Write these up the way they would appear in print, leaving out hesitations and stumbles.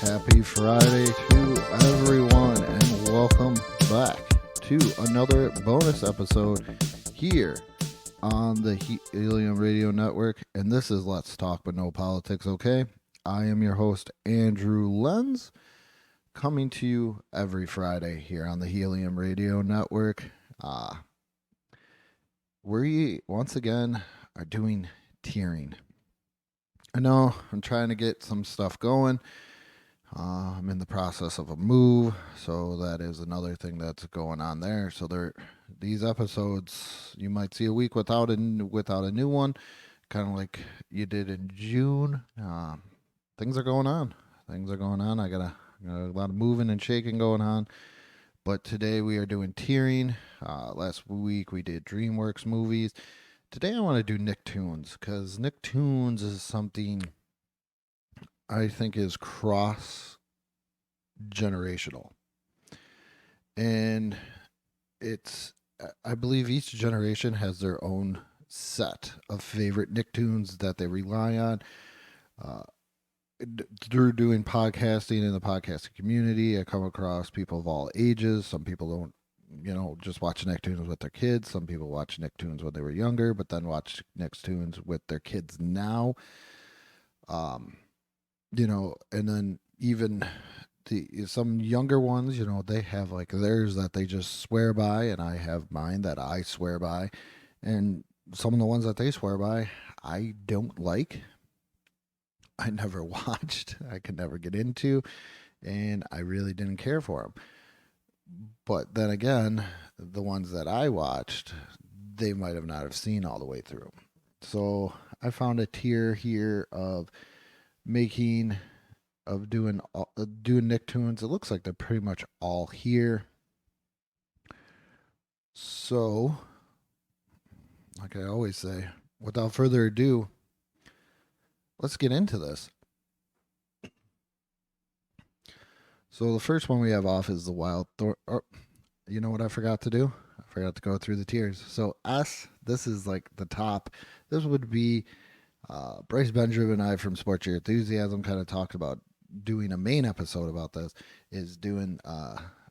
Happy Friday to everyone, and welcome back to another bonus episode here on the Helium Radio Network. And this is Let's Talk But No Politics, okay? I am your host, Andrew Lenz, coming to you every Friday here on the Helium Radio Network. We, once again, are doing tiering. I know I'm trying to get some stuff going. I'm in the process of a move, so that is another thing that's going on there. So these episodes, you might see a week without a new one, kind of like you did in June. Things are going on. I got a lot of moving and shaking going on. But today we are doing tiering. Last week we did DreamWorks movies. Today I want to do NickToons, because NickToons is something I think is cross-generational. And I believe each generation has their own set of favorite NickToons that they rely on. Through doing podcasting in the podcasting community, I come across people of all ages. Some people don't, just watch NickToons with their kids. Some people watch NickToons when they were younger, but then watch NickToons with their kids now. And then even some younger ones, they have like theirs that they just swear by, and I have mine that I swear by. And some of the ones that they swear by, I don't like. I never watched. I could never get into, and I really didn't care for them. But then again, the ones that I watched, they might have not have seen all the way through. So I found a tier here of doing NickToons. It looks like they're pretty much all here. So, like I always say, without further ado, let's get into this. So the first one we have off is the Wild Thor. Oh, you know what I forgot to do? I forgot to go through the tiers. So S, this is like the top. This would be Bryce Benjamin and I from Sports Your Enthusiasm kind of talked about doing a main episode about this, is doing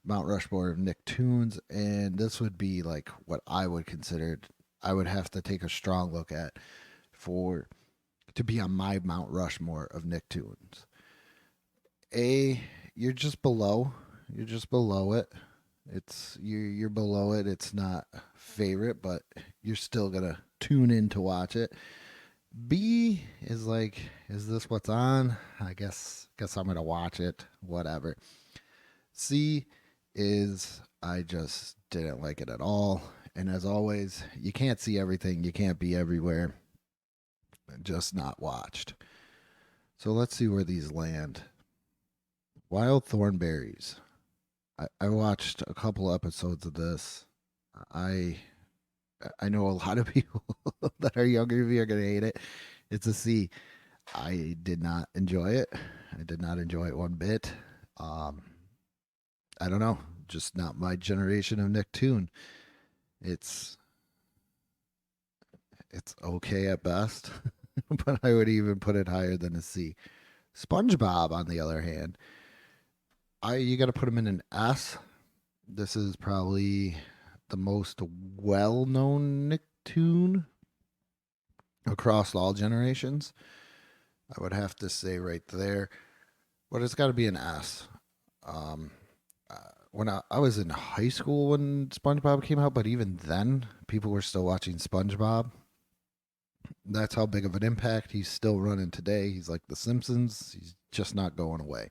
Mount Rushmore of NickToons, and this would be like what I would have to take a strong look at to be on my Mount Rushmore of NickToons. You're just below it. You're below it. It's not favorite, but you're still gonna tune in to watch it. B is like, is this what's on? I guess I'm gonna watch it. Whatever. C is, I just didn't like it at all. And as always, you can't see everything. You can't be everywhere. Just not watched. So let's see where these land. Wild Thornberries. I watched a couple episodes of this. I know a lot of people that are younger than me are going to hate it. It's a C. I did not enjoy it. I did not enjoy it one bit. I don't know. Just not my generation of NickToon. It's okay at best, but I would even put it higher than a C. SpongeBob, on the other hand, you got to put him in an S. This is probably the most well-known Nicktoon across all generations. I would have to say right there, but it's got to be an S. When I was in high school when SpongeBob came out, but even then, people were still watching SpongeBob. That's how big of an impact he's still running today. He's like The Simpsons. He's just not going away.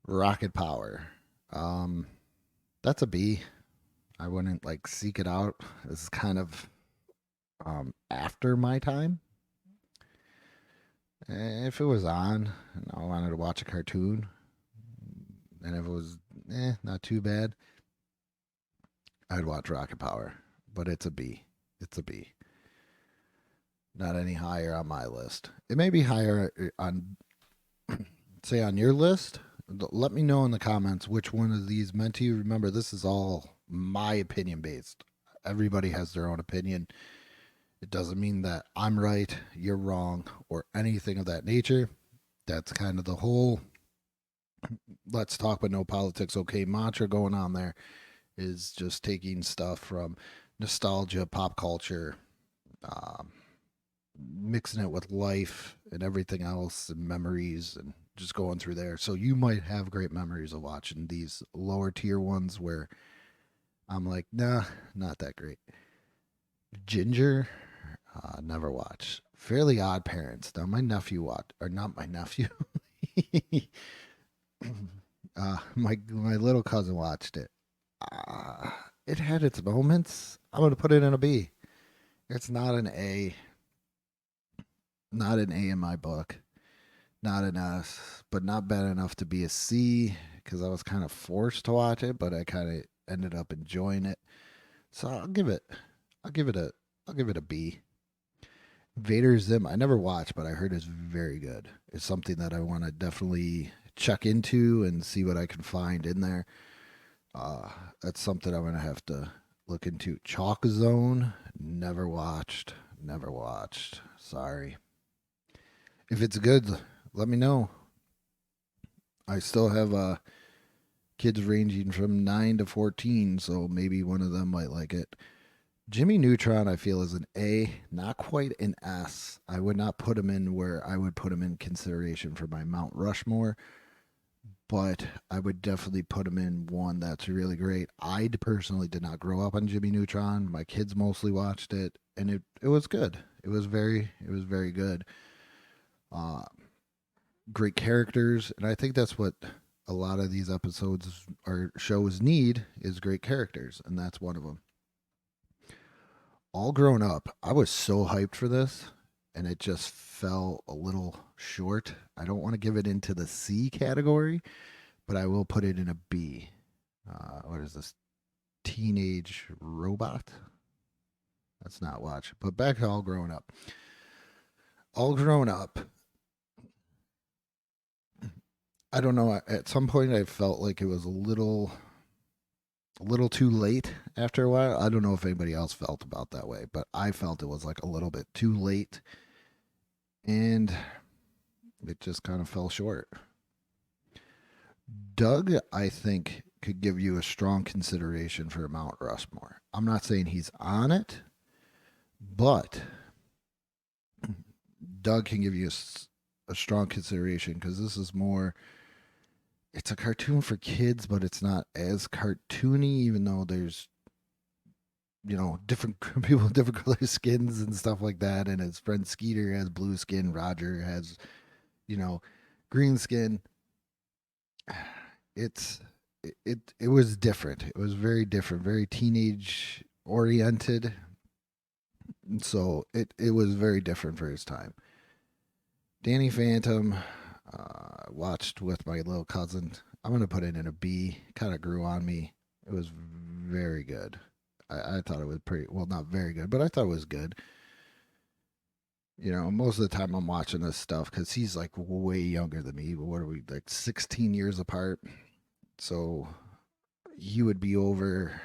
Rocket Power. That's a B. I wouldn't like seek it out. This is kind of after my time. If it was on and I wanted to watch a cartoon, and if it was not too bad, I'd watch Rocket Power. But it's a B. It's a B. Not any higher on my list. It may be higher on, say, on your list. Let me know in the comments which one of these meant to you. Remember, this is all my opinion based. Everybody has their own opinion. It doesn't mean that I'm right, you're wrong, or anything of that nature. That's kind of the whole let's talk but no politics okay mantra going on there, is just taking stuff from nostalgia, pop culture, um, mixing it with life and everything else and memories and just going through there. So you might have great memories of watching these lower tier ones where I'm like, nah, not that great. Ginger, never watched. Fairly Odd Parents. Now my nephew watched, or not my nephew. My little cousin watched it. It had its moments. I'm gonna put it in a B. It's not an A. Not an A in my book. Not an S, but not bad enough to be a C because I was kind of forced to watch it, but I kind of ended up enjoying it. So I'll give it a, I'll give it a B. Vader Zim, I never watched, but I heard is very good. It's something that I want to definitely check into and see what I can find in there. Uh, that's something I'm gonna have to look into. Chalk Zone, never watched, never watched. Sorry. If it's good, let me know. I still have kids ranging from 9 to 14, so maybe one of them might like it. Jimmy Neutron, I feel, is an A, not quite an S. I would not put him in where I would put him in consideration for my Mount Rushmore, but I would definitely put him in one that's really great. I personally did not grow up on Jimmy Neutron. My kids mostly watched it, and it was good. It was very good. Uh, Great characters, and I think that's what a lot of these episodes or shows need is great characters, and that's one of them. All Grown Up, I was so hyped for this, and it just fell a little short. I don't want to give it into the C category, but I will put it in a B. What is this? Teenage Robot? That's not watch. But back to All Grown Up. All Grown Up. I don't know. At some point, I felt like it was a little too late after a while. I don't know if anybody else felt about that way, but I felt it was like a little bit too late, and it just kind of fell short. Doug, I think, could give you a strong consideration for Mount Rushmore. I'm not saying he's on it, but Doug can give you a strong consideration because this is more. It's a cartoon for kids, but it's not as cartoony, even though there's different people with different color skins and stuff like that. And his friend Skeeter has blue skin, Roger has you know green skin. It's it was different. It was very different, very teenage oriented. So it was very different for his time. Danny Phantom, watched with my little cousin. I'm gonna put it in a B. Kind of grew on me. It was very good. I thought it was pretty well, not very good, but I thought it was good. Most of the time I'm watching this stuff because he's like way younger than me. What are we, like 16 years apart? So he would be over,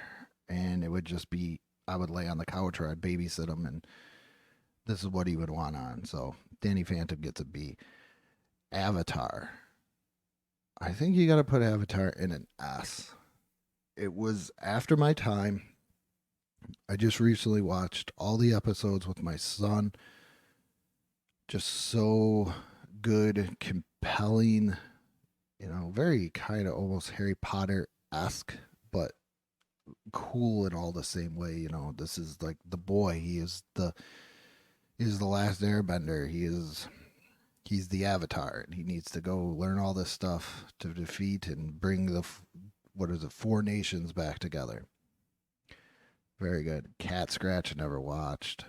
and it would just be I would lay on the couch or I'd babysit him, and this is what he would want on. So Danny Phantom gets a B. Avatar. I think you got to put Avatar in an S. It was after my time. I just recently watched all the episodes with my son. Just so good, compelling, very kind of almost Harry Potter esque, but cool in all the same way. This is like the boy. He is the last airbender. He's the avatar, and he needs to go learn all this stuff to defeat and bring the what is it, four nations back together. Very good. Cat Scratch, never watched.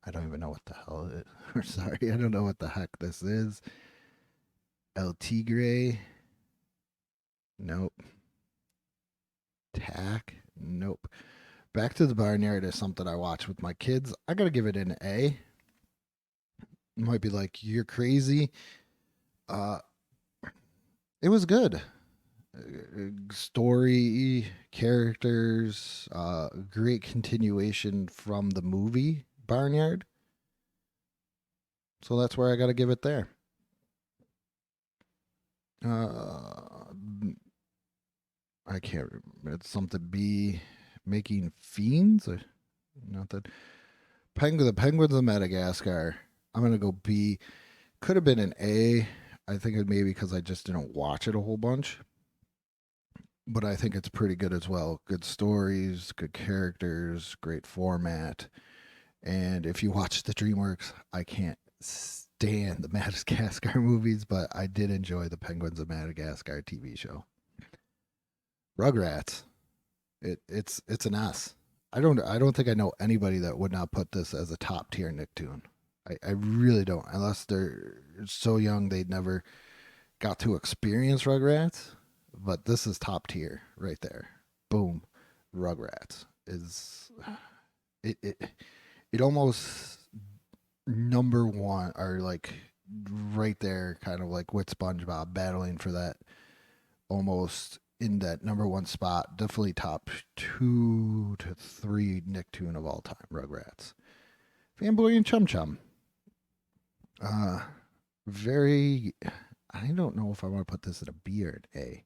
I don't even know what the hell it is. Sorry, I don't know what the heck this is. El Tigre, nope. Tack, nope. Back to the Barnyard is something I watch with my kids. I gotta give it an A. Might be like you're crazy. Uh, it was good. Story, characters, great continuation from the movie Barnyard. So that's where I got to give it there. Uh, I can't remember. It's something B making fiends. Or, not that penguin. The penguins of Madagascar. I'm gonna go B. Could have been an A. I think it maybe because I just didn't watch it a whole bunch. But I think it's pretty good as well. Good stories, good characters, great format. And if you watch the DreamWorks, I can't stand the Madagascar movies, but I did enjoy the Penguins of Madagascar TV show. Rugrats. It's an S. I don't think I know anybody that would not put this as a top tier Nicktoon. I really don't, unless they're so young they'd never got to experience Rugrats. But this is top tier right there. Boom, Rugrats is it it almost number one or like right there, kind of like with SpongeBob battling for that almost in that number one spot. Definitely top 2 to 3 Nicktoon of all time. Rugrats, Fanboy, and Chum Chum. Uh, very. I don't know if I want to put this in a B or an A.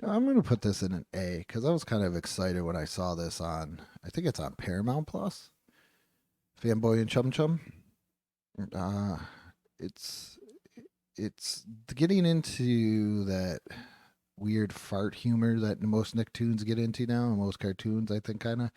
No, I'm going to put this in an A because I was kind of excited when I saw this on. I think it's on Paramount Plus. Fanboy and Chum Chum. Uh, it's it's getting into that weird fart humor that most Nicktoons get into now, and most cartoons I think kind of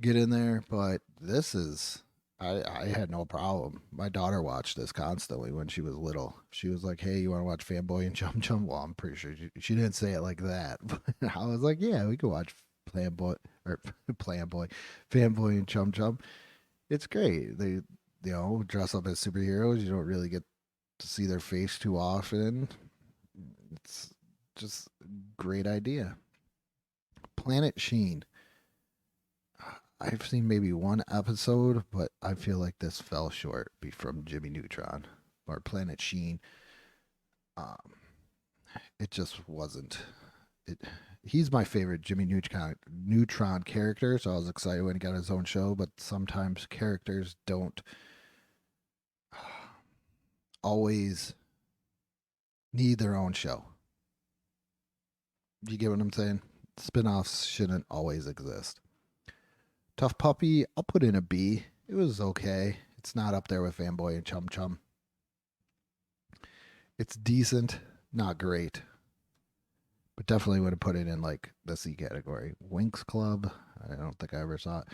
get in there. But this is I had no problem. My daughter watched this constantly when she was little. She was like, "Hey, you want to watch Fanboy and Chum Chum?" Well, I'm pretty sure she didn't say it like that, but I was like, "Yeah, we could watch Fanboy or Fanboy, Fanboy and Chum Chum." It's great. They dress up as superheroes. You don't really get to see their face too often. It's just a great idea. Planet Sheen. I've seen maybe one episode, but I feel like this fell short. Be from Jimmy Neutron or Planet Sheen. Um, it just wasn't. It. He's my favorite Jimmy Neutron character, so I was excited when he got his own show. But sometimes characters don't always need their own show. You get what I'm saying? Spinoffs shouldn't always exist. Tough Puppy, I'll put in a B. It was okay. It's not up there with Fanboy and Chum Chum. It's decent, not great, but definitely would have put it in like the C category. Winx Club, I don't think I ever saw it.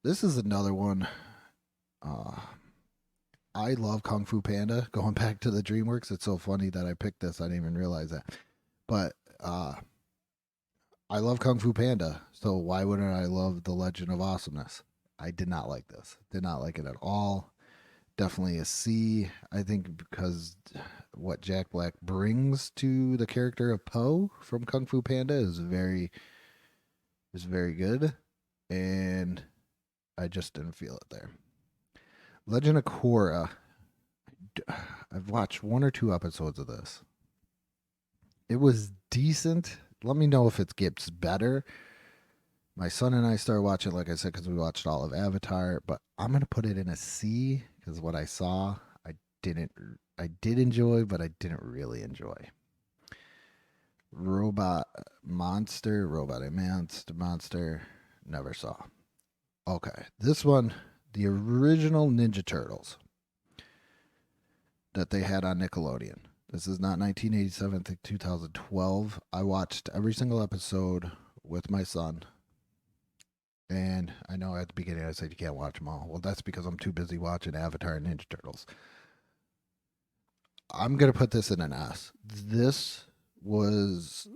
This is another one. Uh, I love Kung Fu Panda. Going back to the DreamWorks, it's so funny that I picked this. I didn't even realize that. But I love Kung Fu Panda, so why wouldn't I love The Legend of Awesomeness? I did not like this. Did not like it at all. Definitely a C. I think because what Jack Black brings to the character of Po from Kung Fu Panda is very good, and I just didn't feel it there. Legend of Korra. I've watched 1 or 2 episodes of this. It was decent. Let me know if it gets better. My son and I started watching, like I said, because we watched all of Avatar. But I'm gonna put it in a C because what I saw, didn't. I did enjoy, but I didn't really enjoy. Robot Monster, never saw. Okay, this one, the original Ninja Turtles that they had on Nickelodeon. This is not 1987, I think 2012. I watched every single episode with my son. And I know at the beginning I said you can't watch them all. Well, that's because I'm too busy watching Avatar and Ninja Turtles. I'm going to put this in an S. This was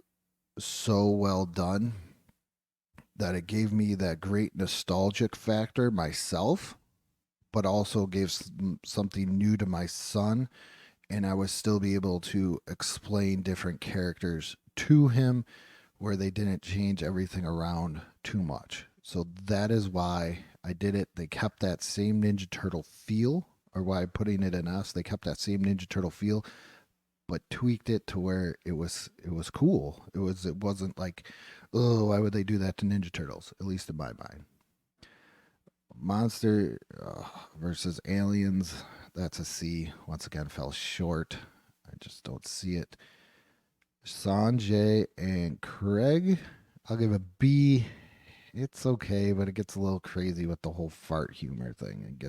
so well done that it gave me that great nostalgic factor myself, but also gave something new to my son. And I would still be able to explain different characters to him where they didn't change everything around too much. So that is why I did it. They kept that same Ninja Turtle feel, or why putting it in us, they kept that same Ninja Turtle feel, but tweaked it to where it was cool. It wasn't like, oh, why would they do that to Ninja Turtles? At least in my mind. Monster versus Aliens. That's a C. Once again, fell short. just don't see it. Sanjay and Craig, I'll give a B. It's okay, but it gets a little crazy with the whole fart humor thing. It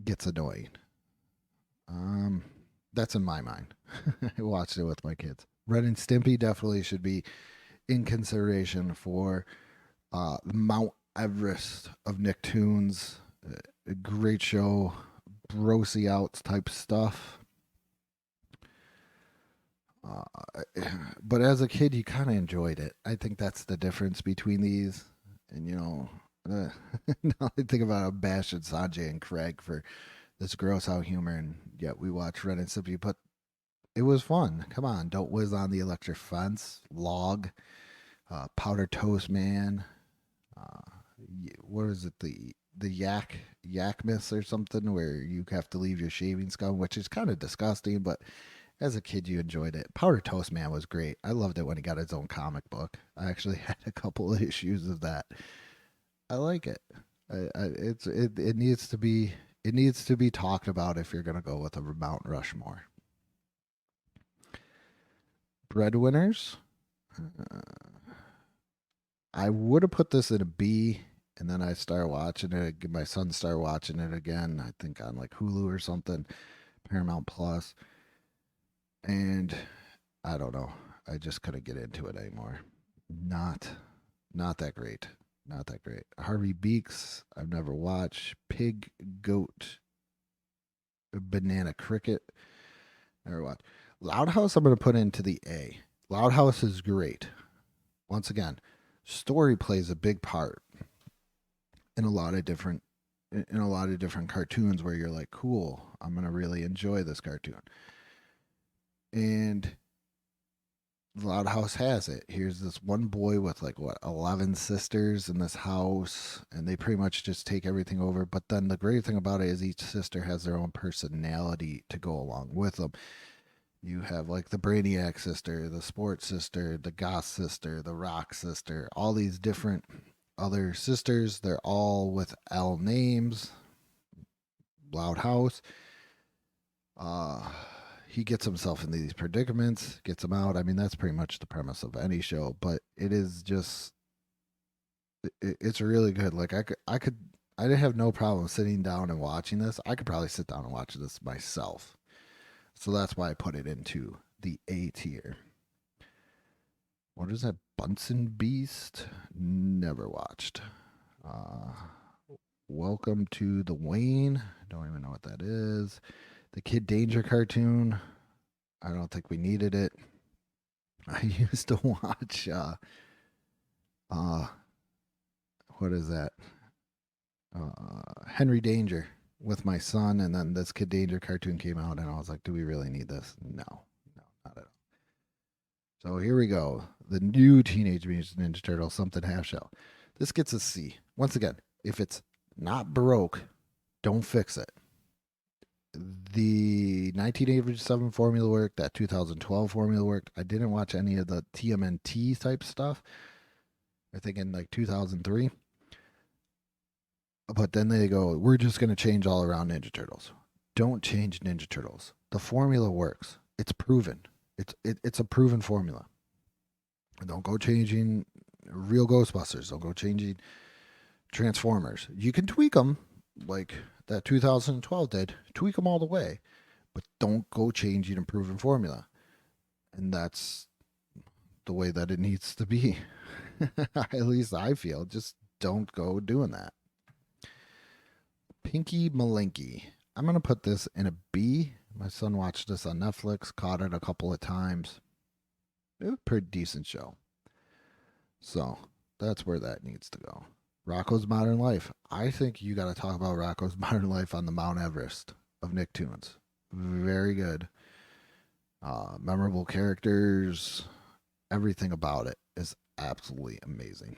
gets annoying. Um, that's in my mind. I watched it with my kids. Ren and Stimpy definitely should be in consideration for Mount Everest of Nicktoons. A great show, grossy outs type stuff. But as a kid, you kind of enjoyed it. I think that's the difference between these. And now I think about I'm bashing Sanjay and Craig for this gross out humor, and yet we watch Ren and Stimpy. But it was fun. Come on, don't whiz on the electric fence. Log, Powder Toast Man. Uh, what is it? The yak miss or something where you have to leave your shaving scum, which is kind of disgusting, but as a kid you enjoyed it. Powder Toast Man was great. I loved it when he got his own comic book. I actually had a couple of issues of that. I like it. It needs to be talked about if you're gonna go with a Mount Rushmore. Breadwinners. Uh, I would have put this in a B, and then I start watching it. My son started watching it again. I think on like Hulu or something, Paramount Plus, and I don't know. I just couldn't get into it anymore. Not, not that great. Not that great. Harvey Beaks. I've never watched. Pig, Goat, Banana Cricket. Never watched. Loud House. I'm going to put into the A. Loud House is great. Once again, story plays a big part in a lot of different cartoons where you're like, cool, I'm gonna really enjoy this cartoon. And Loud House has it. Here's this one boy with like what 11 sisters in this house, and they pretty much just take everything over. But then the great thing about it is each sister has their own personality to go along with them. You have like the Brainiac sister, the Sports sister, the Goth sister, the Rock sister, all these different other sisters. They're all with L names. Loud House. Uh, he gets himself into these predicaments, gets them out. I mean, that's pretty much the premise of any show, but it is just, it's really good. Like I didn't have no problem sitting down and watching this. I could probably sit down and watch this myself. So that's why I put it into the A tier. What is that? Bunsen Beast? Never watched. Uh, Welcome to the Wayne. Don't even know what that is. The Kid Danger cartoon. I don't think we needed it. I used to watch uh what is that? Henry Danger with my son, and then this Kid Danger cartoon came out, and I was like, do we really need this? No, no, not at all. So here we go. The new Teenage Mutant Ninja Turtle something half shell. This gets a C. Once again, if it's not Baroque, don't fix it. The 1987 formula worked, that 2012 formula worked. I didn't watch any of the TMNT type stuff. I think in like 2003. But then they go, we're just going to change all around Ninja Turtles. Don't change Ninja Turtles. The formula works. It's proven. It's a proven formula. Don't go changing real Ghostbusters. Don't go changing Transformers. You can tweak them like that 2012 did. Tweak them all the way. But don't go changing a proven formula. And that's the way that it needs to be. At least I feel. Just don't go doing that. Pinky Malinky. I'm going to put this in a B. My son watched this on Netflix, caught it a couple of times. It was a pretty decent show. So that's where that needs to go. Rocco's Modern Life. I think you got to talk about Rocco's Modern Life on the Mount Everest of Nicktoons. Very good. Memorable characters. Everything about it is absolutely amazing.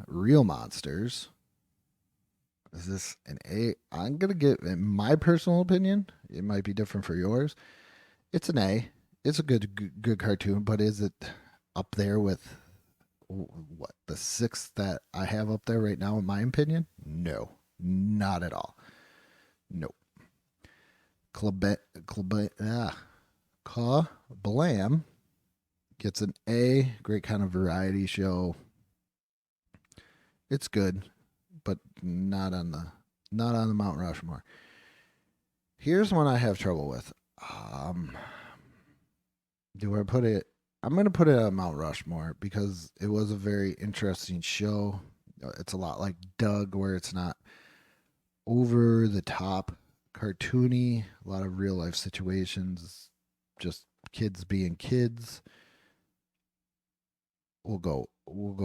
Real Monsters. Is this an A? I'm going to get, in my personal opinion, it might be different for yours. It's an A. It's a good cartoon, but is it up there with what the sixth that I have up there right now? In my opinion, no, not at all. Nope. Kablam gets an A. Great kind of variety show. It's good, but not on the Mount Rushmore. Here's one I have trouble with. Do I put it? I'm going to put it on Mount Rushmore because it was a very interesting show. It's a lot like Doug, where it's not over the top cartoony, a lot of real life situations, just kids being kids. We'll go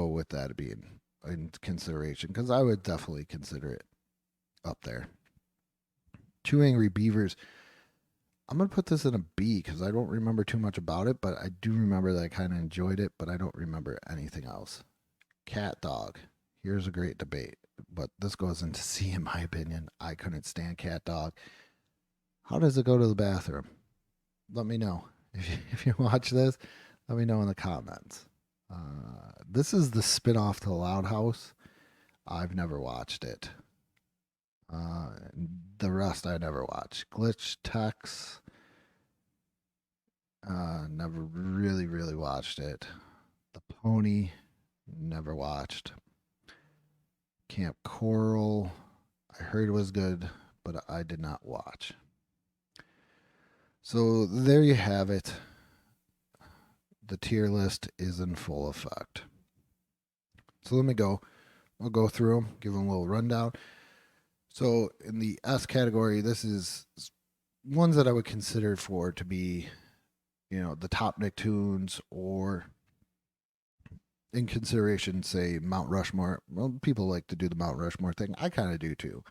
with that being in consideration because I would definitely consider it up there. Two Angry Beavers. I'm gonna put this in a B because I don't remember too much about it, but I do remember that I kind of enjoyed it, but I don't remember anything else. Cat Dog. Here's a great debate, but this goes into C in my opinion. I couldn't stand Cat Dog. How does it go to the bathroom? Let me know. If you watch this, let me know in the comments. This is the spin-off to Loud House. I've never watched it. The rest I never watched. Glitch Tex. Never really watched it. The Pony. Never watched. Camp Coral. I heard it was good, but I did not watch. So there you have it. The tier list is in full effect. So let me go. I'll go through them, give them a little rundown. So in the S category, this is ones that I would consider for to be, the top Nicktoons, or in consideration, say Mount Rushmore. Well, people like to do the Mount Rushmore thing. I kind of do too.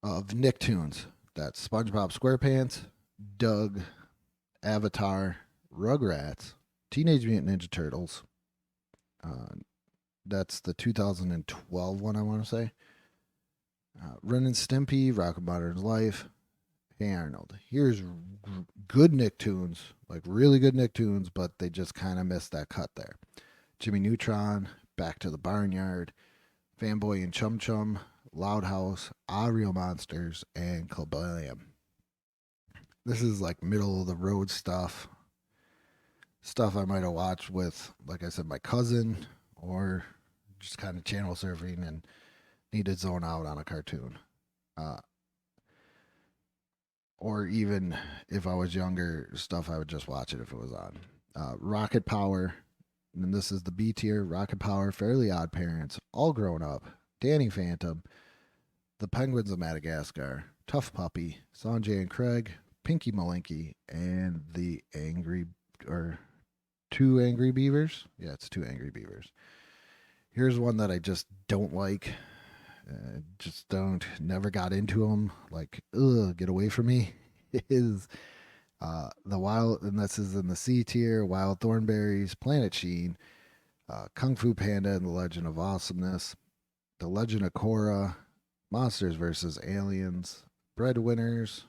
Of Nicktoons, that's SpongeBob SquarePants, Doug, Avatar, Rugrats, Teenage Mutant Ninja Turtles. That's the 2012 one, I want to say. Ren and Stimpy, Rocco Modern Life. Hey Arnold. Here's good Nicktoons, like really good Nicktoons, but they just kind of missed that cut there. Jimmy Neutron, Back to the Barnyard, Fanboy and Chum Chum, Loud House, Ah Real Monsters, and Kablam. This is like middle of the road stuff. Stuff I might have watched with, like I said, my cousin, or just kind of channel surfing and need to zone out on a cartoon. Or even if I was younger, stuff I would just watch it if it was on. Rocket Power, and this is the B tier. Rocket Power, Fairly Odd Parents, All Grown Up, Danny Phantom, The Penguins of Madagascar, Tough Puppy, Sanjay and Craig, Pinky Malinky, and the Two Angry Beavers. Yeah, it's Two Angry Beavers. Here's one that I just don't like. Just never got into them. Like, ugh, get away from me. Is the Wild, and this is in the C tier. Wild Thornberries, Planet Sheen, Kung Fu Panda and the Legend of Awesomeness, The Legend of Korra, Monsters vs. Aliens, Breadwinners,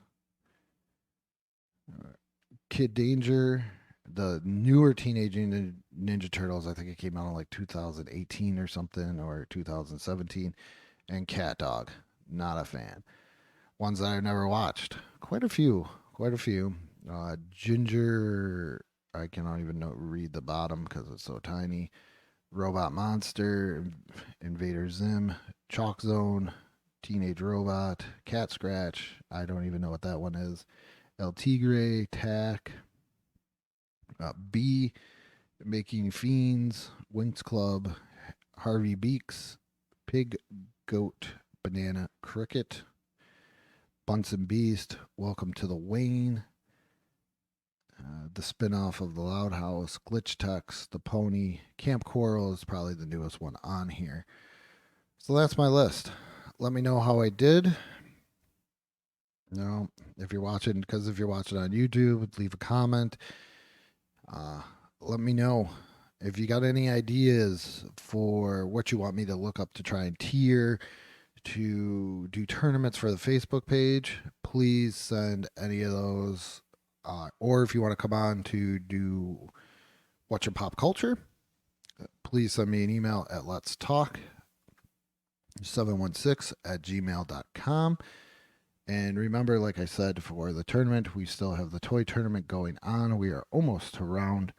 Kid Danger, the newer Teenage Ninja Turtles. I think it came out in like 2018 or something, or 2017. And Cat Dog, not a fan. Ones that I've never watched. Quite a few. Ginger, I cannot even read the bottom because it's so tiny. Robot Monster, Invader Zim, Chalk Zone, Teenage Robot, Cat Scratch. I don't even know what that one is. El Tigre, Tack, B, Making Fiends, Winx Club, Harvey Beaks, Pig, Goat, Banana, Cricket, Bunsen Beast, Welcome to the Wayne, the spinoff of the Loud House, Glitch Tux, The Pony, Camp Coral is probably the newest one on here. So that's my list. Let me know how I did. If you're watching on YouTube, leave a comment. Let me know if you got any ideas for what you want me to look up to try and tier, to do tournaments for the Facebook page. Please send any of those. Or if you want to come on to do What's Your Pop Culture, please send me an email at Let's Talk 716@gmail.com. And remember, like I said, for the tournament, we still have the toy tournament going on. We are almost to round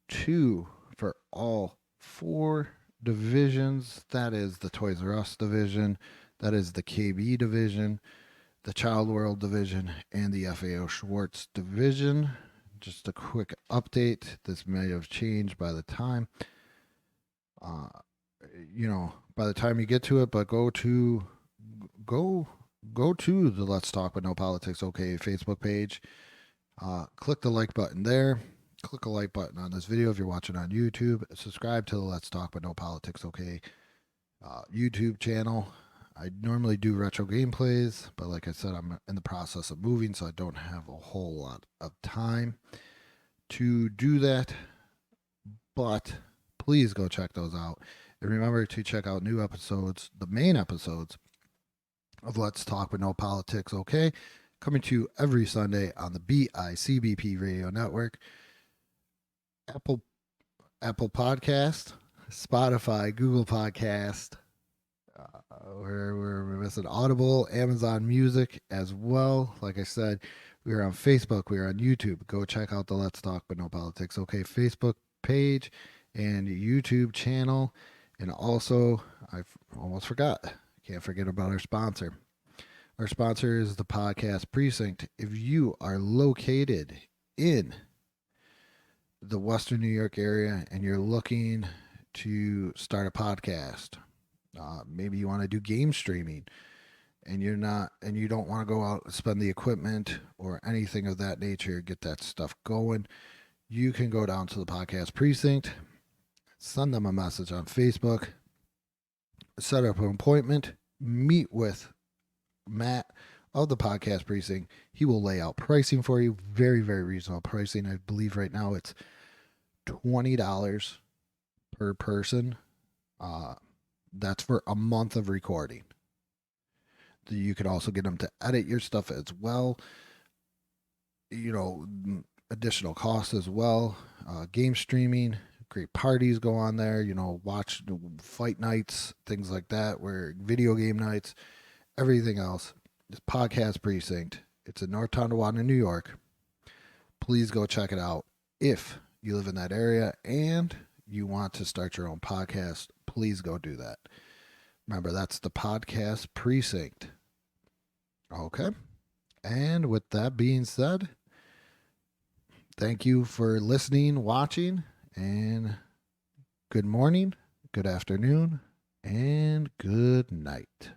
2 for all 4 divisions. That is the Toys R Us division, that is the KB division, the Child World division, and the FAO Schwartz division. Just a quick update. This may have changed by the time, uh, by the time you get to it. But go go to the Let's Talk But No Politics OK Facebook page. Click the like button there. Click a like button on this video if you're watching on YouTube. Subscribe to the Let's Talk But No Politics OK YouTube channel. I normally do retro gameplays, but like I said, I'm in the process of moving, so I don't have a whole lot of time to do that. But please go check those out. And remember to check out new episodes, the main episodes of Let's Talk With No Politics OK, coming to you every Sunday on the BICBP Radio Network, Apple Podcast, Spotify, Google Podcast. We're missing Audible, Amazon Music as well. Like I said, we are on Facebook, we are on YouTube. Go check out the Let's Talk But No Politics OK Facebook page and YouTube channel. And also, I almost forgot. Can't forget about our sponsor. Our sponsor is the Podcast Precinct. If you are located in the Western New York area and you're looking to start a podcast, maybe you want to do game streaming and you don't want to go out and spend the equipment or anything of that nature, get that stuff going, you can go down to the Podcast Precinct, send them a message on Facebook, set up an appointment, meet with Matt of the Podcast Precinct. He will lay out pricing for you. Very, very reasonable pricing. I believe right now it's $20 per person. That's for a month of recording. You can also get them to edit your stuff as well. Additional costs as well. Game streaming, great parties go on there. Watch fight nights, things like that, where video game nights, everything else. It's Podcast Precinct. It's in North Tonawanda, New York. Please go check it out. If you live in that area and you want to start your own podcast, please go do that. Remember, that's the Podcast Precinct. Okay. And with that being said, thank you for listening, watching, and good morning, good afternoon, and good night.